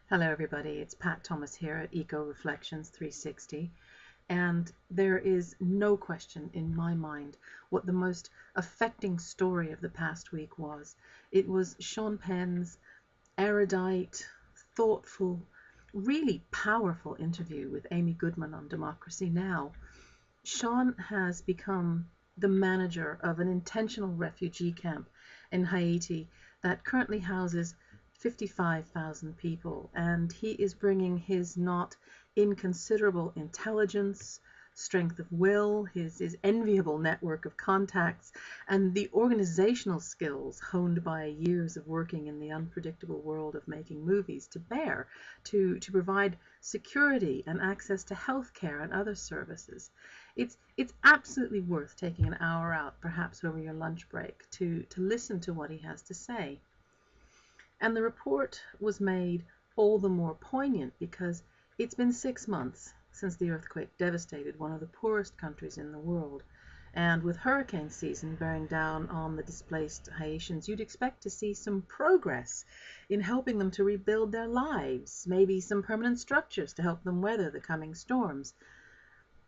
Hello everybody, it's Pat Thomas here at Eco Reflections 360, and there is no question in my mind what the most affecting story of the past week was. It was Sean Penn's erudite, thoughtful, really powerful interview with Amy Goodman on Democracy Now! Sean has become the manager of an intentional refugee camp in Haiti that currently houses 55,000 people, and he is bringing his not inconsiderable intelligence, strength of will, his enviable network of contacts, and the organizational skills honed by years of working in the unpredictable world of making movies to bear to provide security and access to health care and other services. It's absolutely worth taking an hour out, perhaps over your lunch break, to listen to what he has to say. And the report was made all the more poignant because it's been 6 months since the earthquake devastated one of the poorest countries in the world. And with hurricane season bearing down on the displaced Haitians, you'd expect to see some progress in helping them to rebuild their lives, maybe some permanent structures to help them weather the coming storms.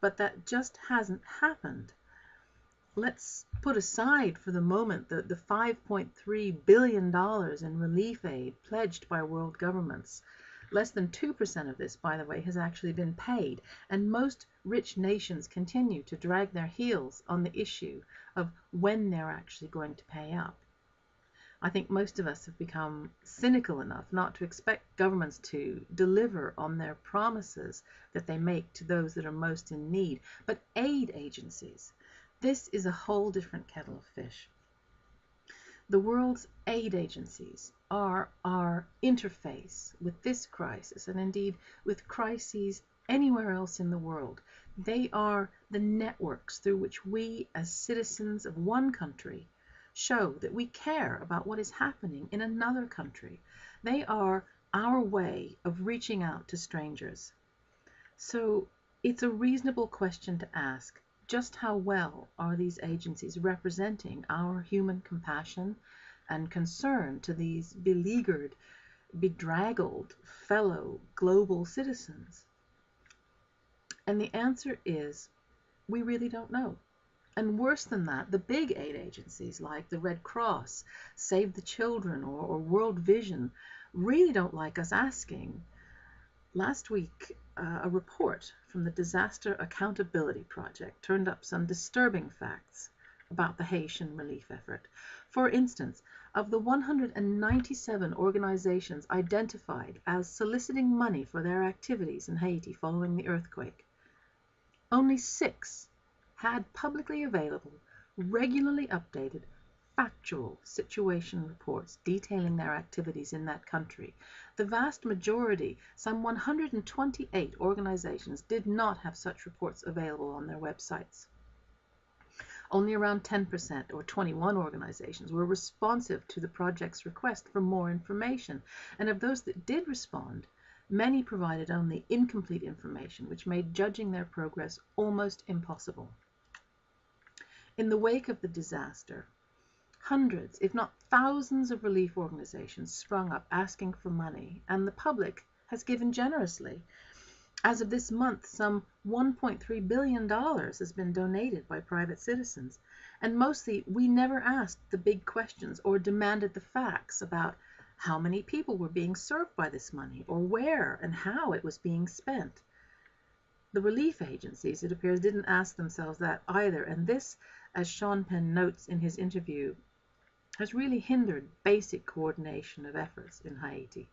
But that just hasn't happened. Let's put aside for the moment the $5.3 billion in relief aid pledged by world governments. Less than 2% of this, by the way, has actually been paid, and most rich nations continue to drag their heels on the issue of when they're actually going to pay up. I think most of us have become cynical enough not to expect governments to deliver on their promises that they make to those that are most in need. But aid agencies, this is a whole different kettle of fish. The world's aid agencies are our interface with this crisis, and indeed with crises anywhere else in the world. They are the networks through which we, as citizens of one country, show that we care about what is happening in another country. They are our way of reaching out to strangers. So it's a reasonable question to ask, just how well are these agencies representing our human compassion and concern to these beleaguered, bedraggled fellow global citizens? And the answer is, we really don't know. And worse than that, the big aid agencies like the Red Cross, Save the Children, or World Vision really don't like us asking. Last week, a report from the Disaster Accountability Project turned up some disturbing facts about the Haitian relief effort. For instance, of the 197 organizations identified as soliciting money for their activities in Haiti following the earthquake, only 6 had publicly available, regularly updated, factual situation reports detailing their activities in that country. The vast majority, some 128 organizations, did not have such reports available on their websites. Only around 10%, or 21 organizations, were responsive to the project's request for more information. And of those that did respond, many provided only incomplete information, which made judging their progress almost impossible. In the wake of the disaster, hundreds, if not thousands, of relief organizations sprung up asking for money, and the public has given generously. As of this month, some $1.3 billion has been donated by private citizens, and mostly we never asked the big questions or demanded the facts about how many people were being served by this money, or where and how it was being spent. The relief agencies, it appears, didn't ask themselves that either, and this, as Sean Penn notes in his interview, has really hindered basic coordination of efforts in Haiti.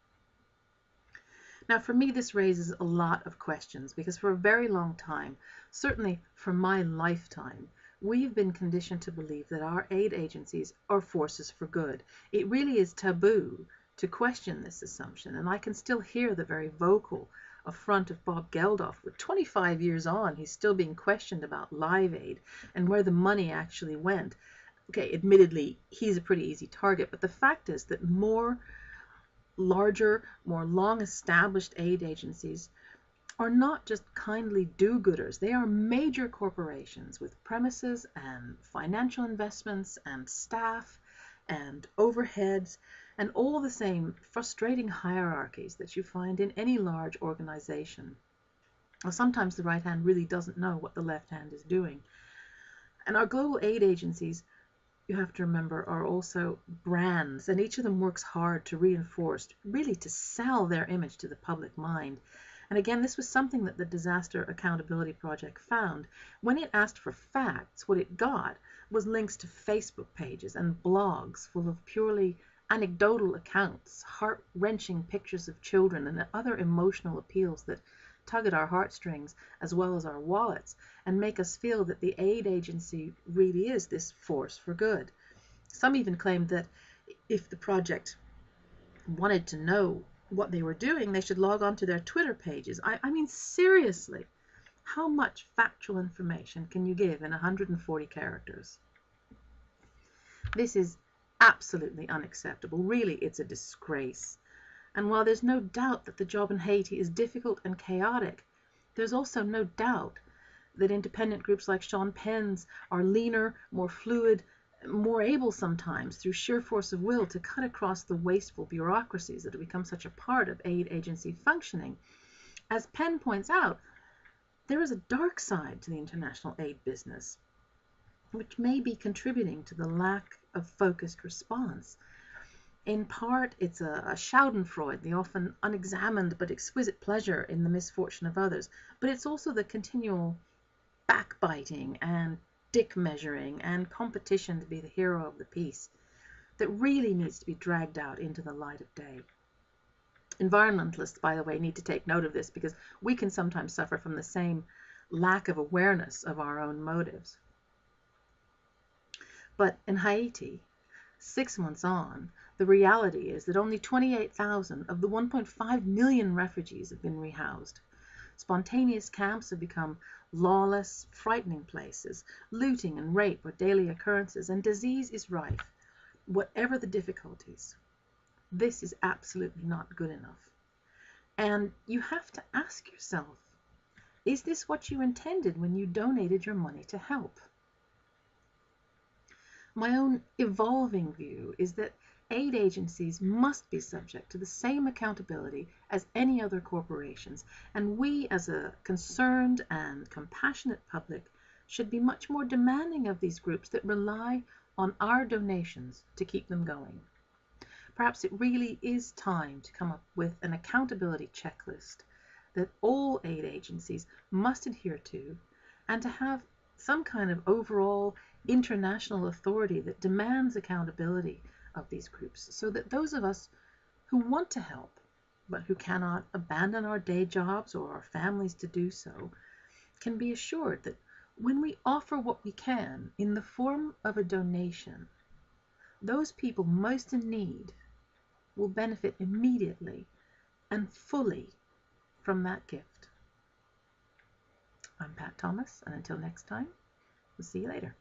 Now, for me, this raises a lot of questions because for a very long time, certainly for my lifetime, we've been conditioned to believe that our aid agencies are forces for good. It really is taboo to question this assumption, and I can still hear the very vocal affront of Bob Geldof. With 25 years on, he's still being questioned about Live Aid and where the money actually went. Okay, admittedly, he's a pretty easy target, but the fact is that more larger, more long-established aid agencies are not just kindly do-gooders. They are major corporations with premises and financial investments and staff and overheads and all the same frustrating hierarchies that you find in any large organization. Well, sometimes the right hand really doesn't know what the left hand is doing. And our global aid agencies, you have to remember, are also brands, and each of them works hard to reinforce, really to sell their image to the public mind. And again, this was something that the Disaster Accountability Project found. When it asked for facts, what it got was links to Facebook pages and blogs full of purely anecdotal accounts, heart-wrenching pictures of children, and other emotional appeals that tug at our heartstrings as well as our wallets and make us feel that the aid agency really is this force for good. Some even claimed that if the project wanted to know what they were doing, they should log on to their Twitter pages. I mean, seriously, how much factual information can you give in 140 characters? This is absolutely unacceptable. Really, it's a disgrace. And while there's no doubt that the job in Haiti is difficult and chaotic, there's also no doubt that independent groups like Sean Penn's are leaner, more fluid, more able sometimes through sheer force of will to cut across the wasteful bureaucracies that have become such a part of aid agency functioning. As Penn points out, there is a dark side to the international aid business, which may be contributing to the lack of focused response. In part, it's a schadenfreude, the often unexamined but exquisite pleasure in the misfortune of others, but it's also the continual backbiting and dick measuring and competition to be the hero of the piece that really needs to be dragged out into the light of day. Environmentalists, by the way, need to take note of this because we can sometimes suffer from the same lack of awareness of our own motives. But in Haiti, 6 months on, the reality is that only 28,000 of the 1.5 million refugees have been rehoused. Spontaneous camps have become lawless, frightening places. Looting and rape are daily occurrences, and disease is rife. Whatever the difficulties, this is absolutely not good enough. And you have to ask yourself, is this what you intended when you donated your money to help? My own evolving view is that aid agencies must be subject to the same accountability as any other corporations, and we as a concerned and compassionate public should be much more demanding of these groups that rely on our donations to keep them going. Perhaps it really is time to come up with an accountability checklist that all aid agencies must adhere to, and to have some kind of overall international authority that demands accountability of these groups, so that those of us who want to help but who cannot abandon our day jobs or our families to do so can be assured that when we offer what we can in the form of a donation, those people most in need will benefit immediately and fully from that gift. I'm Pat Thomas, and until next time, we'll see you later.